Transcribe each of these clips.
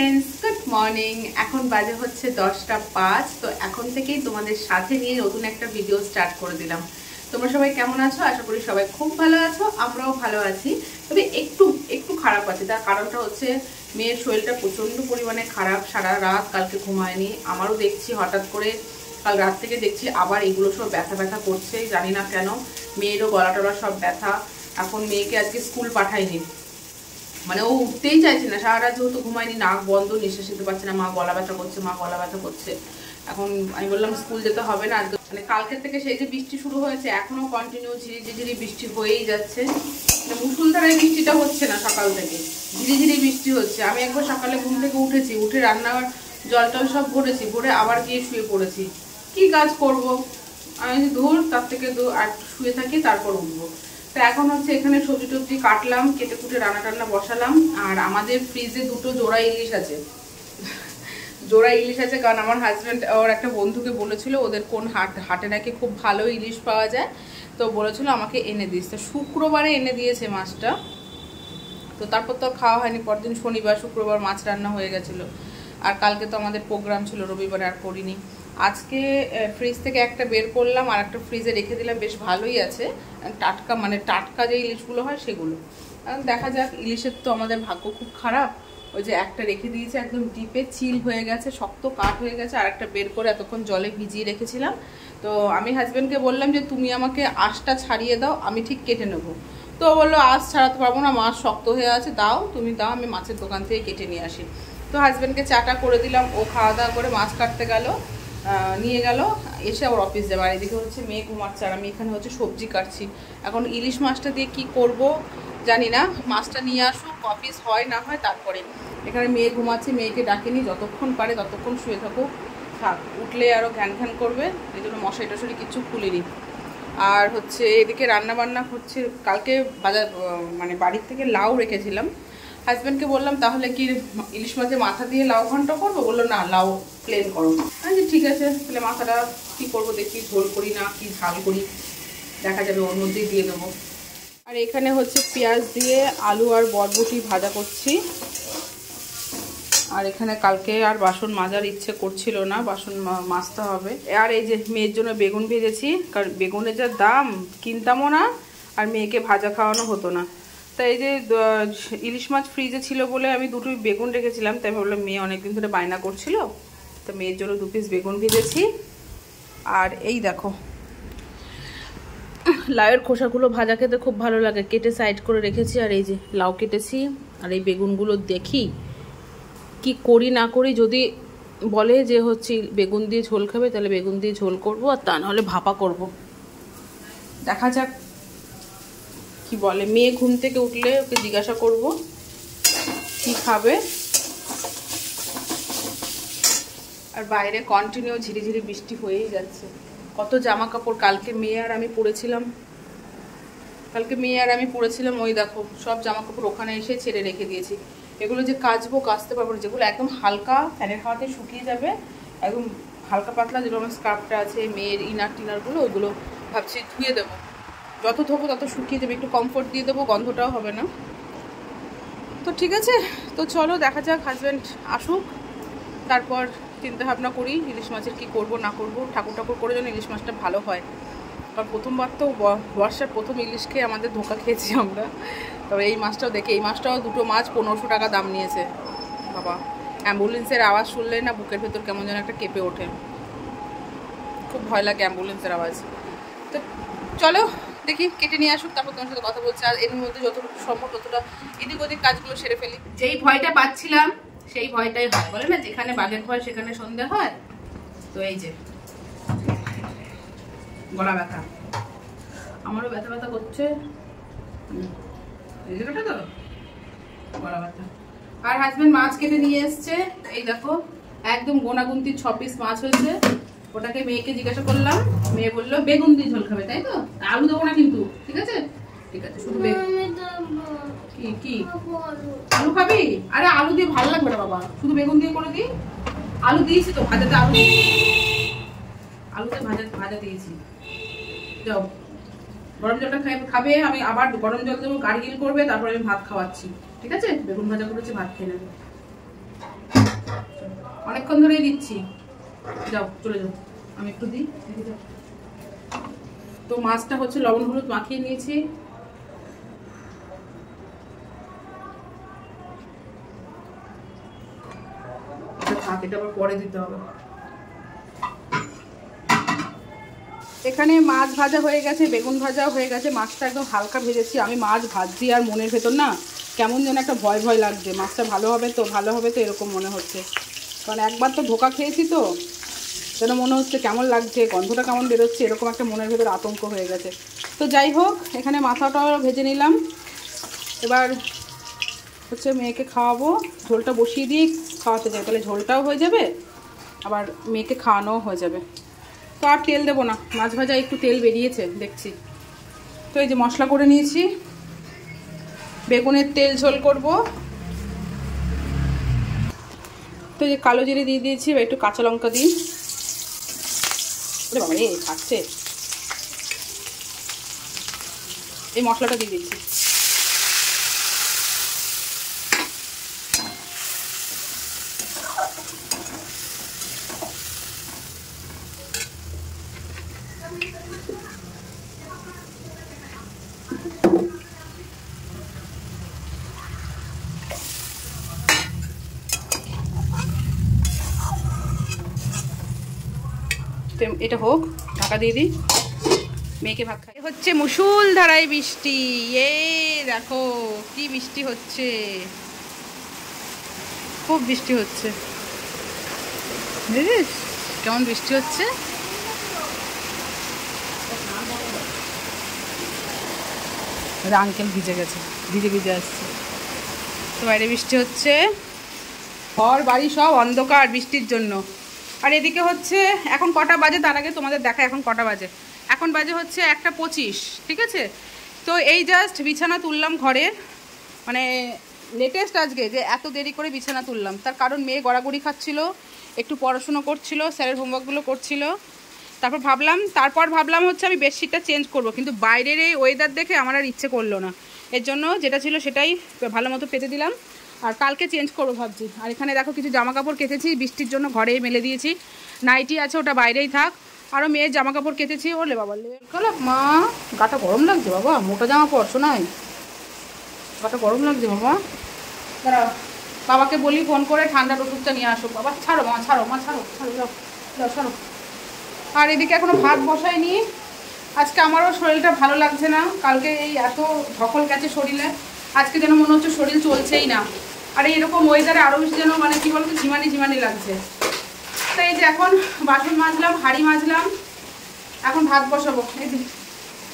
Friends, good morning. এখন বাজে হচ্ছে 10টা 5। তো এখন থেকেই তোমাদের সাথে নিয়ে নতুন একটা ভিডিও স্টার্ট করে দিলাম। তোমরা সবাই কেমন আছো? আশা করি সবাই খুব ভালো আছো, আমরাও ভালো আছি। তবে একটু খারাপ আছে। তার কারণটা হচ্ছে মেয়ের শরীরটা প্রচণ্ড পরিমাণে খারাপ। সারা রাত কালকে ঘুমায়নি। আমারও দেখছি হঠাৎ করে কাল রাত থেকে দেখছি আবার এগুলো সব ব্যথা ব্যথা করছে, জানি না কেন। মেয়েরও গলা টলা সব ব্যথা। এখন মেয়েকে আজকে স্কুল পাঠাইনি, মানে ও উঠতেই চাইছে না। সারা রাত যেহেতু ঘুমায়নি, নাক বন্ধ, নিঃশ্বাস নিতে পারছে না, মা গলা ব্যথা করছে, মা গলা ব্যথা করছে। এখন আমি বললাম স্কুল যেতে হবে না আজকে। মানে কালকের থেকে সেই যে বৃষ্টি শুরু হয়েছে, এখনো কন্টিনিউ ঝিরিঝিরি বৃষ্টি হয়েই যাচ্ছে। মানে মুষলধারায় বৃষ্টিটা হচ্ছে না, সকাল থেকে ঝিরিঝিরি বৃষ্টি হচ্ছে। আমি একবার সকালে ঘুম থেকে উঠেছি, উঠে রান্নার জল টল সব ভরেছি, ভরে আবার গিয়ে শুয়ে পড়েছি। কি কাজ করব আমি, ধর তার থেকে আর শুয়ে থাকি, তারপর উঠবো। তো এখন হচ্ছে এখানে সবজি টবজি কাটলাম, কেটে কুটে রান্না টান্না বসালাম। আর আমাদের ফ্রিজে দুটো জোড়া ইলিশ আছে। জোড়া ইলিশ আছে কারণ আমার হাজব্যান্ড ওর একটা বন্ধুকে বলেছিল ওদের কোন হাটে নাকি খুব ভালো ইলিশ পাওয়া যায়, তো বলেছিল আমাকে এনে দিস। তো শুক্রবারে এনে দিয়েছে মাছটা। তো তারপর তো খাওয়া হয়নি। পরদিন শনিবার, শুক্রবার মাছ রান্না হয়ে গেছিলো। আর কালকে তো আমাদের প্রোগ্রাম ছিল, রবিবারে আর করিনি। আজকে ফ্রিজ থেকে একটা বের করলাম আর একটা ফ্রিজে রেখে দিলাম, বেশ ভালোই আছে। টাটকা, মানে টাটকা যে ইলিশগুলো হয় সেগুলো। দেখা যাক। ইলিশের তো আমাদের ভাগ্য খুব খারাপ। ওই যে একটা রেখে দিয়েছে একদম ডিপে, চিল হয়ে গেছে, শক্ত কাঠ হয়ে গেছে। আর একটা বের করে এতক্ষণ জলে ভিজিয়ে রেখেছিলাম। তো আমি হাজব্যান্ডকে বললাম যে তুমি আমাকে আঁশটা ছাড়িয়ে দাও, আমি ঠিক কেটে নেবো। তো বললো আঁশ ছাড়াতে পারবো না, মাছ শক্ত হয়ে আছে, দাও তুমি দাও, আমি মাছের দোকান থেকে কেটে নিয়ে আসি। তো হাজব্যান্ডকে চাটা করে দিলাম, ও খাওয়া দাওয়া করে মাছ কাটতে গেল, নিয়ে গেল, এসে ওর অফিস যাবে। আর এদিকে হচ্ছে মেয়ে ঘুমাচ্ছে আর আমি এখানে হচ্ছে সবজি কাটছি। এখন ইলিশ মাছটা দিয়ে কি করব জানি না। মাছটা নিয়ে আসুক, অফিস হয় না হয় তারপরে। এখানে মেয়ে ঘুমাচ্ছে, মেয়েকে ডাকিনি, যতক্ষণ পারে ততক্ষণ শুয়ে থাকুক, থাক, উঠলে আরও ঘ্যান ঘ্যান করবে, এই জন্য মশারি টশারি কিচ্ছু খুলিনি। আর হচ্ছে এদিকে রান্না বান্না হচ্ছে। কালকে বাজার মানে বাড়ির থেকে লাউ রেখেছিলাম। হাজব্যান্ডকে বললাম তাহলে কি ইলিশ মাছের মাথা দিয়ে লাউ ঘন্ট করবো? বললো না, লাউ প্লেন করো। আচ্ছা ঠিক আছে, তাহলে মাথাটা কি করব দেখি, ঝোল করি না কি ঝাল করি, দেখা যাবে, ওর মধ্যেই দিয়ে দেবো। আর এখানে হচ্ছে পেঁয়াজ দিয়ে আলু আর বরবটি ভাজা করছি। আর এখানে কালকে আর বাসন মাজার ইচ্ছে করছিল না, বাসন মাজতে হবে। আর এই যে মেয়ের জন্য বেগুন ভেজেছি, কারণ বেগুনের যা দাম, কিনতামও না আর মেয়েকে ভাজা খাওয়ানো হতো না। তাই এই যে ইলিশ মাছ ফ্রিজে ছিল বলে আমি দুটো বেগুন রেখেছিলাম। তাই ভাবলাম মেয়ে অনেকদিন ধরে বায়না করছিল, তো মেয়ের জন্য 2 পিস বেগুন ভেজেছি। আর এই দেখো, লাউয়ের খোসাগুলো ভাজা খেতে খুব ভালো লাগে, কেটে সাইড করে রেখেছি। আর এই যে লাউ কেটেছি, আর এই বেগুনগুলো দেখি কি করি না করি। যদি বলে যে হচ্ছে বেগুন দিয়ে ঝোল খাবে, তাহলে বেগুন দিয়ে ঝোল করবো, আর তা নাহলে ভাপা করব। দেখা যাক কি বলে। মেয়ে ঘুম থেকে উঠলে ওকে জিজ্ঞাসা করব কি খাবে। আর বাইরে কন্টিনিউ ঝিরিঝিরি বৃষ্টি হয়েই যাচ্ছে। কত জামা কাপড় কালকে মেয়ে আর আমি পরেছিলাম, ওই দেখো সব জামা কাপড় ওখানে এসে ছেড়ে রেখে দিয়েছি। এগুলো যে কাচতে পারবো না, যেগুলো একদম হালকা ফ্যানের হাওয়াতে শুকিয়ে যাবে, একদম হালকা পাতলা যেগুলো আমার স্কার্ফটা আছে, মেয়ের ইনার টিনারগুলো, ওগুলো ভাবছি ধুয়ে দেবো। যত ধোবো তত শুকিয়ে যাবে, একটু কমফোর্ট দিয়ে দেবো, গন্ধটাও হবে না। তো ঠিক আছে, তো চলো দেখা যাক, হাজব্যান্ড আসুক, তারপর চিন্তা ভাবনা করি ইলিশ মাছের কি করব না করব। ঠাকুর করে যেন ইলিশ মাছটা ভালো হয়, কারণ প্রথমবার তো বর্ষার প্রথম ইলিশ খেয়ে আমাদের ধোকা খেয়েছি আমরা। তবে এই মাছটাও দেখে, এই মাছটাও দুটো মাছ 1500 টাকা দাম নিয়েছে। বাবা, অ্যাম্বুলেন্সের আওয়াজ শুনলে না বুকের ভেতর কেমন যেন একটা কেঁপে ওঠে, খুব ভয় লাগে অ্যাম্বুলেন্সের আওয়াজ। তো চলো দেখি, কেটে নিয়ে আসুক, তারপর তোমার সাথে কথা বলছি। আর এর মধ্যে যতটুকু সম্ভব ততটা এদিক ওদিক কাজগুলো সেরে ফেলি। যেই ভয়টা পাচ্ছিলাম সেই ভয়টাই হয়, বলে না যেখানে বাঘের ভয় সেখানে সন্ধে হয়। তো এই যে গলা ব্যথা, আমারও ব্যথা ব্যথা করছে, এই জায়গাটা তো গলা ব্যথা। আর হাজবেন্ড মাছ কেটে নিয়ে এসছে, এই দেখো একদম গোনাগুন্তি 6 পিস মাছ হয়েছে। ওটাকে মেয়েকে জিজ্ঞাসা করলাম, মেয়ে বললো বেগুন দিয়ে ঝোল খাবে, তাই তো? আলু দেবো না কিন্তু, ঠিক আছে? ঠিক আছে, শুধু কি আলু খাবি? আরে আলু দিয়ে ভালো লাগবে না বাবা, শুধু বেগুন দিয়ে করে দিই। আলু দিয়েছি তো ভাজাতে, আলুতে ভাজা দিয়েছি। যাও গরম জলটা খাবে, আমি আবার গরম জল দেবো, গার্গিল করবে, তারপর আমি ভাত খাওয়াচ্ছি, ঠিক আছে? বেগুন ভাজা করেছি, ভাত খেয়ে নেবে। অনেকক্ষণ ধরেই দিচ্ছি, যাও চলে যাও, আমি একটু দিই। তো মাছটা হচ্ছে লবণ হলুদ মাখিয়ে নিয়েছি। এটা আবার পরে দিতে হবে। এখানে মাছ ভাজা হয়ে গেছে, বেগুন ভাজাও হয়ে গেছে, মাছটা একদম হালকা ভেজেছি। আমি মাছ ভাজছি আর মনের ভেতর না কেমন যেন একটা ভয় ভয় লাগছে, মাছটা ভালো হবে তো ভালো হবে তো এরকম মনে হচ্ছে। কারণ একবার তো ধোকা খেয়েছি তো যেন মনে হচ্ছে কেমন লাগছে, গন্ধটা কেমন বেরোচ্ছে, এরকম একটা মনের ভেতর আতঙ্ক হয়ে গেছে। তো যাই হোক, এখানে মাথাটাও ভেজে নিলাম। এবার হচ্ছে মেয়েকে খাওয়াবো, ঝোলটা বসিয়ে দিয়ে খাওয়াতে যাই, তাহলে ঝোলটাও হয়ে যাবে আবার মেয়েকে খাওয়ানোও হয়ে যাবে। তো আর তেল দেবো না, মাছ ভাজা একটু তেল বেরিয়েছে দেখছি। তো এই যে মশলা করে নিয়েছি, বেগুনের তেল ঝোল করব। তো এই যে কালো জিরে দিয়ে দিয়েছি, এবার একটু কাঁচা লঙ্কা দিই। বাবা রে খাচ্ছে, এই মশলাটা দিয়ে দিচ্ছি। এটা হোক, ঢাকা দিয়ে দিই, মেয়েকে ভাত খাই। হচ্ছে মুষলধারায় বৃষ্টি, দেখো কি বৃষ্টি হচ্ছে, খুব বৃষ্টি হচ্ছে, বুঝিস কেমন বৃষ্টি হচ্ছে। আঙ্কেল ভিজে গেছে, ভিজে ভিজে আসছে। তো বাইরে বৃষ্টি হচ্ছে, ঘর বাড়ি সব অন্ধকার বৃষ্টির জন্য। আর এদিকে হচ্ছে এখন কটা বাজে তার আগে তোমাদের দেখা, এখন কটা বাজে, এখন বাজে হচ্ছে 1:25, ঠিক আছে। তো এই জাস্ট বিছানা তুললাম ঘরের, মানে লেটেস্ট আজকে যে এত দেরি করে বিছানা তুললাম, তার কারণ মেয়ে গড়াগড়ি খাচ্ছিল, একটু পড়াশুনো করছিল, স্যারের হোমওয়ার্কগুলো করছিল। তারপর ভাবলাম হচ্ছে আমি বেডশিটটা চেঞ্জ করব, কিন্তু বাইরের এই ওয়েদার দেখে আমার আর ইচ্ছে করলো না, এর জন্য যেটা ছিল সেটাই ভালো মতো পেতে দিলাম, আর কালকে চেঞ্জ করবো ভাবছি। আর এখানে দেখো কিছু জামা কাপড় কেচেছি, বৃষ্টির জন্য ঘরেই মেলে দিয়েছি, নাইটি আছে ওটা বাইরেই থাক, আরও মেয়ের জামা কাপড় কেচেছি। ওলে বাবা মা গাটা গরম লাগছে, বাবা মোটা জামা পর শোনাই, গাটা গরম লাগছে বাবা। দাঁড়াও বাবাকে বলি ফোন করে ঠান্ডার ওষুধটা নিয়ে আসো। বাবা ছাড়ো মা, ছাড়ো মা, ছাড়ো ছাড়ো, যাও যাও ছাড়ো। আর এদিকে এখনো ভাত বসাইনি, আজকে আমারও শরীরটা ভালো লাগছে না, কালকে এই এত ধকল গেছে শরীরে, আজকে যেন মনে হচ্ছে শরীর চলছেই না। আর এরকম ওয়েদারে আরও বেশি যেন মানে কী বলতো ঝিমানি ঝিমানি লাগছে। তো এই যে এখন বাসন মাজলাম, হাঁড়ি মাজলাম, এখন ভাত বসাবো। এই যে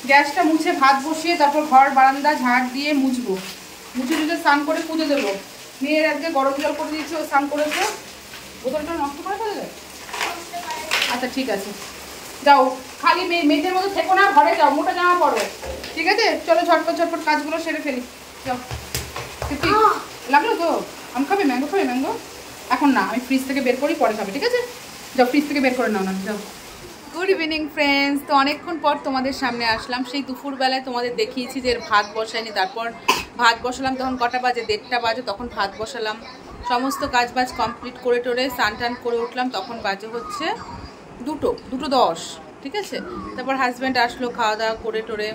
গ্যাসটা মুছে ভাত বসিয়ে তারপর ঘর বারান্দা ঝাড় দিয়ে মুছবো, মুছে টুছে স্নান করে পুজো দেবো। মেয়ের আজকে গরম জল করে দিয়েছি, ও স্নান করেছে, বোতলটা নষ্ট করে ফেলবে। আচ্ছা ঠিক আছে, যাও খালি মেয়েদের মতো থেকো না, ঘরে যাও, মোটা জামা পরো, ঠিক আছে। চলো ঝটপট ঝটপট কাজগুলো সেরে ফেলি, যাও। লাগলো তো আম খাবে, ম্যাঙ্গো খাবে? ম্যাঙ্গো এখন না, আমি ফ্রিজ থেকে বের করি, পরে খাবে, ঠিক আছে। যাও ফ্রিজ থেকে বের করে নাও না, যাও। গুড ইভিনিং ফ্রেন্ডস, তো অনেকক্ষণ পর তোমাদের সামনে আসলাম। সেই দুপুরবেলায় তোমাদের দেখিয়েছি যে ভাত বসাইনি, তারপর ভাত বসালাম, তখন কটা বাজে, 1:30টা বাজে, তখন ভাত বসালাম, সমস্ত কাজ বাজ কমপ্লিট করে টোরে স্নান টান করে উঠলাম, তখন বাজে হচ্ছে 2:10, ঠিক আছে। তারপর হাজব্যান্ড আসলো, খাওয়া দাওয়া করে টোরে,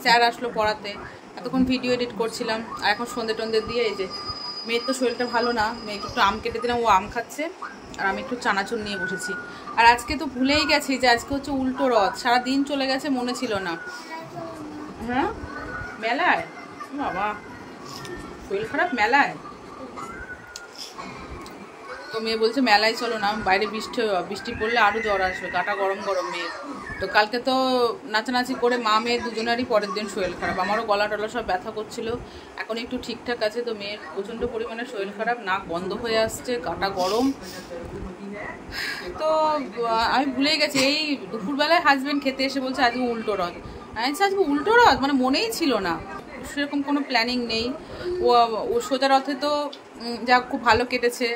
স্যার আসলো পড়াতে, এতক্ষণ ভিডিও এডিট করছিলাম। আর এখন সন্ধে টন্ধে দিয়ে এই যে মেয়ের তো শরীরটা ভালো না, মেয়েকে একটু আম কেটে দিলাম, ও আম খাচ্ছে, আর আমি একটু চানাচুর নিয়ে বসেছি। আর আজকে তো ভুলেই গেছি যে আজকে হচ্ছে উল্টো রথ, সারাদিন চলে গেছে, মনে ছিল না। হ্যাঁ মেলায়, বাবা শরীর খারাপ মেলায়, তো মেয়ে বলছে মেলায় চলো না, বাইরে বৃষ্টি পড়লে আরও জ্বর আসবে, গাটা গরম গরম মেয়ের। তো কালকে তো নাচানাচি করে মা মেয়ে দুজনেরই পরের দিন শরীর খারাপ, আমারও গলা টলা সব ব্যথা করছিল, এখন একটু ঠিকঠাক আছে। তো মেয়ের প্রচণ্ড পরিমাণে শরীর খারাপ, নাক বন্ধ হয়ে আসছে, গাটা গরম। তো আমি ভুলেই গেছি, এই দুপুরবেলায় হাজব্যান্ড খেতে এসে বলছে আজকে উল্টো রথ। আজকে উল্টো রথ মানে মনেই ছিল না, সেরকম কোনো প্ল্যানিং নেই। ও সোজা রথে তো যা খুব ভালো কেটেছে,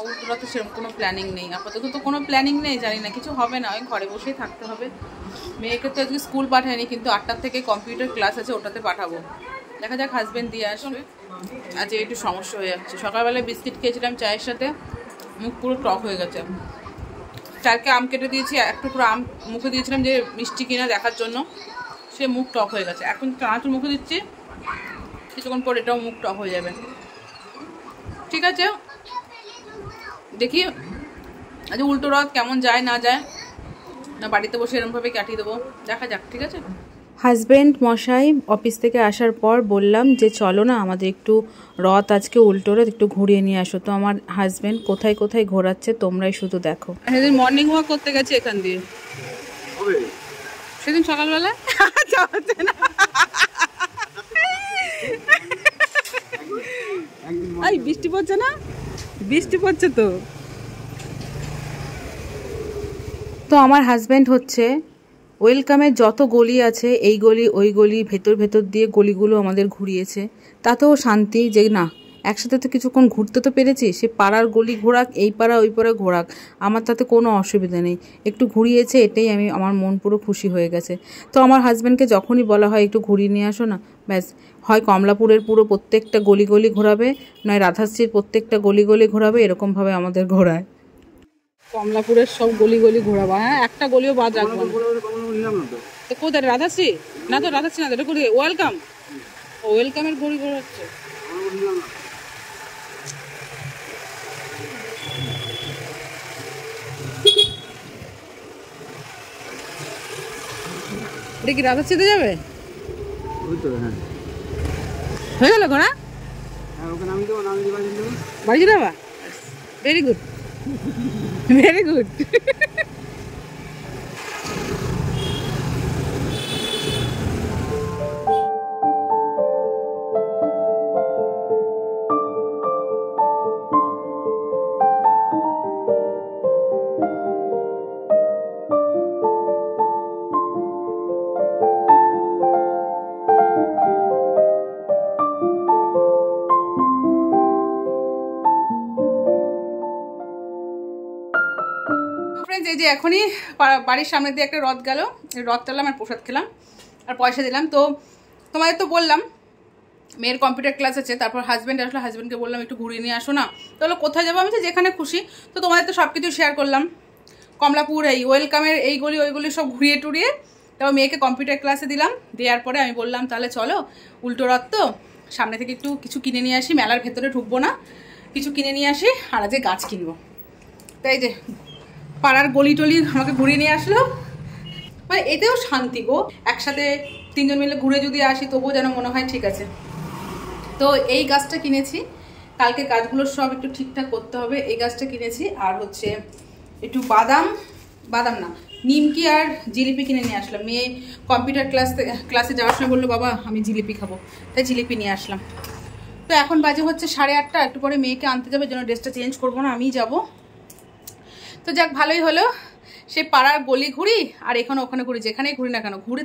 উল্টো রথে সেরকম কোনো প্ল্যানিং নেই, আপাতত তো কোনো প্ল্যানিং নেই, জানি না কিছু হবে না, ওই ঘরে বসেই থাকতে হবে। মেয়েকে তো আজকে স্কুল পাঠায়নি, কিন্তু 8টার থেকে কম্পিউটার ক্লাস আছে, ওটাতে পাঠাবো, দেখা যাক হাজব্যান্ড দিয়ে আসবে। আজকে একটু সমস্যা হয়ে যাচ্ছে, সকালবেলায় বিস্কিট খেয়েছিলাম চায়ের সাথে, মুখ পুরো টক হয়ে গেছে। চারকে আম কেটে দিয়েছি, একটু পুরো আম মুখে দিয়েছিলাম যে মিষ্টি কিনা দেখার জন্য, সে মুখ টক হয়ে গেছে। এখন চানাচুর মুখে দিচ্ছি, কিছুক্ষণ পর এটাও মুখ টক হয়ে যাবে। ঠিক আছে, দেখি আজ উল্টো রথ কেমন যায় না যায়, না বাড়িতে বসে এরকমভাবে কাটিয়ে দেবো, দেখা যাক। ঠিক আছে, হাজব্যান্ড মশাই অফিস থেকে আসার পর বললাম যে চলো না আমাদের একটু রথ আজকে উল্টো রথ একটু ঘুরিয়ে নিয়ে আসো। তো আমার হাজব্যান্ড কোথায় কোথায় ঘোরাচ্ছে তোমরাই শুধু দেখো। সেদিন মর্নিং ওয়াক করতে গেছে এখান দিয়ে, সেদিন সকালবেলা এই বৃষ্টি পড়ছে না, বৃষ্টি পড়ছে তো আমার হাজব্যান্ড হচ্ছে ওয়েলকামের যত গলি আছে এই গলি ওই গলি ভেতর ভেতর দিয়ে গলিগুলো আমাদের ঘুরিয়েছে। তাতেও শান্তি যে না একসাথে তো কিছুক্ষণ ঘুরতে তো পেরেছি। সে পাড়ার গলি ঘোরাক, এই পাড়া ওই পাড়া ঘোরাক, আমার তাতে কোনো অসুবিধা নেই। একটু ঘুরিয়েছে এটাই আমার মন পুরো খুশি হয়ে গেছে। তো আমার হাজব্যান্ডকে যখনই বলা হয় একটু ঘুরিয়ে নিয়ে আসো না, ব্যাস হয় কমলাপুরের পুরো প্রত্যেকটা গলি গলি ঘোরাবে, নয় রাধাশ্রীর প্রত্যেকটা গলি গলি ঘোরাবে, এরকমভাবে আমাদের ঘোরায়। কমলাপুরের সব গলি গলি ঘোরাবা, হ্যাঁ একটা গলিও বাদ রাখবো তো। কোথায় রাধাশ্রী? না তো রাধাশ্রী না, এটা করে ওয়েলকাম, ওয়েলকামের গলি ঘোরাচ্ছে। এটা কি রাধাশ্রীতে যাবে? হয়ে গেল ঘোরা, বাড়ি চলে যাবা? Very good, very good. এই যে এখনই বাড়ির সামনে দিয়ে একটা রথ গেল, রথ চালাম আর প্রসাদ খেলাম আর পয়সা দিলাম। তো তোমাদের তো বললাম মেয়ের কম্পিউটার ক্লাস আছে, তারপর হাজব্যান্ড আসলো, হাজব্যান্ডকে বললাম একটু ঘুরিয়ে নিয়ে আসো না। তাহলে কোথায় যাবো? আমি যেখানে খুশি। তো তোমাদের তো সব কিছু শেয়ার করলাম, কমলাপুর এই ওয়েলকামের এই গলি ওই গলি সব ঘুরিয়ে টুরিয়ে তারপর মেয়েকে কম্পিউটার ক্লাসে দিলাম। দেওয়ার পরে আমি বললাম তাহলে চলো উল্টো রথ তো সামনে থেকে একটু কিছু কিনে নিয়ে আসি, মেলার ভেতরে ঢুকবো না, কিছু কিনে নিয়ে আসি আর আজকে গাছ কিনবো। তাই যে পাড়ার গলি টলি আমাকে ঘুরিয়ে নিয়ে আসলো, মানে এতেও শান্তি গো, একসাথে তিনজন মিলে ঘুরে যদি আসি তবুও যেন মনে হয় ঠিক আছে। তো এই গাছটা কিনেছি, কালকে গাছগুলো সব একটু ঠিকঠাক করতে হবে। এই গাছটা কিনেছি আর হচ্ছে একটু বাদাম না নিমকি আর জিলিপি কিনে নিয়ে আসলাম। মেয়ে কম্পিউটার ক্লাসে যাওয়ার সময় বললো বাবা আমি জিলিপি খাবো, তাই জিলিপি নিয়ে আসলাম। তো এখন বাজে হচ্ছে 8:30, একটু পরে মেয়েকে আনতে যাবে, যেন ড্রেসটা চেঞ্জ করবো না, আমিই যাবো। তো যাক ভালোই হলো, সে পাড়ার গলি ঘুরি আর এখানে ওখানে ঘুরি, যেখানেই ঘুরি না কেন ঘুরে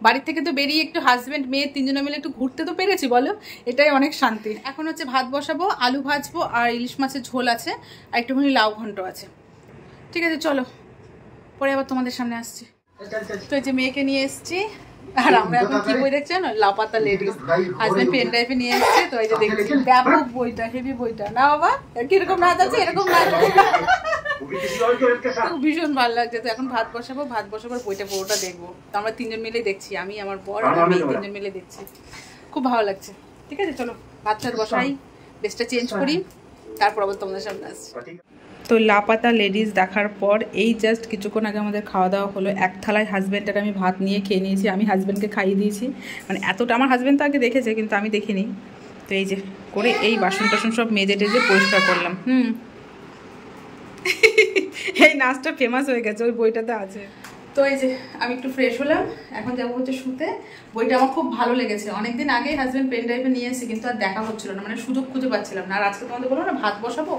বাড়ির থেকে তো বেরিয়ে একটু হাজব্যান্ড মেয়ে তিনজনে মিলে একটু ঘুরতে তো পেরেছি বলো, এটাই অনেক শান্তি। এখন হচ্ছে ভাত বসাবো, আলু ভাজবো আর ইলিশ মাছের ঝোল আছে আর একটুখানি লাউ ঘন্ট আছে। ঠিক আছে চলো পরে আবার তোমাদের সামনে আসছি। তো এই যে মেয়েকে নিয়ে এসছি আর আমরা এখন কি বই দেখছি না, লাপাতা লেডিস, হাজব্যান্ড পেন ড্রাইভে নিয়ে এসছে। তো এই যে দেখছি ব্যাপক বইটা, হেভি বইটা না বাবা, কিরকম নাচ আছে এরকম নাচ ভীষণ ভালো লাগছে। তো এখন ভাত বসাবার বইটা পুরোটা দেখবো। তো আমরা তিনজন মিলে দেখছি, আমি আমার বর আর আমি তিনজন মিলে দেখছি, খুব ভালো লাগছে। ঠিক আছে চলো ভাত বসাই, ড্রেসটা চেঞ্জ করি, তারপর আবার তোমাদের সামনে আসছি। তো লাপাতা লেডিস দেখার পর এই জাস্ট কিছুক্ষণ আগে আমাদের খাওয়া দাওয়া হলো। এক থালায় হাজব্যান্ডের আমি ভাত নিয়ে খেয়ে নিয়েছি, আমি হাজব্যান্ডকে খাইয়ে দিয়েছি, মানে এতটা আমার হাজব্যান্ড তো আগে দেখেছে কিন্তু আমি দেখিনি। তো এই যে করে এই বাসন টাসন সব মেজে টেজে পরিষ্কার করলাম। এই নাচটা ফেমাস হয়ে গেছে, ওই বইটাতে আছে। তো এই যে আমি একটু ফ্রেশ হলাম, এখন যাবো হচ্ছে শুতে। বইটা আমার খুব ভালো লেগেছে, অনেকদিন আগেই হাজব্যান্ড পেন ড্রাইভে নিয়ে এসেছে কিন্তু আর দেখা হচ্ছিল না, মানে সুযোগ খুঁজে পাচ্ছিলাম না। আর আজকে তোমাদের বলবো না ভাত বসাবো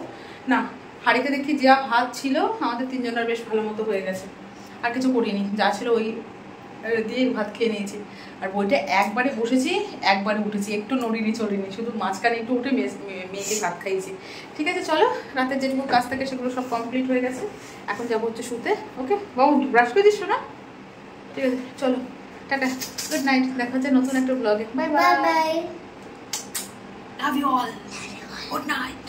না, হাঁড়িতে দেখি যা ভাত ছিল আমাদের তিনজনের বেশ ভালো মতো হয়ে গেছে, আর কিছু করিনি, যা ছিল ওই দিয়ে ভাত খেয়ে নিয়েছি। আর বইটা একবারে বসেছি একবারে উঠেছি, একটু নড়িনি চড়িনি, শুধু মাঝখানে একটু উঠে মেয়েকে ভাত খাইয়েছি। ঠিক আছে চলো, রাতের যেটুকু কাজ থাকে সেগুলো সব কমপ্লিট হয়ে গেছে, এখন যাবো হচ্ছে শুতে। ওকে বাবু ব্রাশ করে দিস না? ঠিক আছে চলো টাটা, গুড নাইট, দেখা হচ্ছে নতুন একটা ব্লগে। Bye bye, love you all, good night.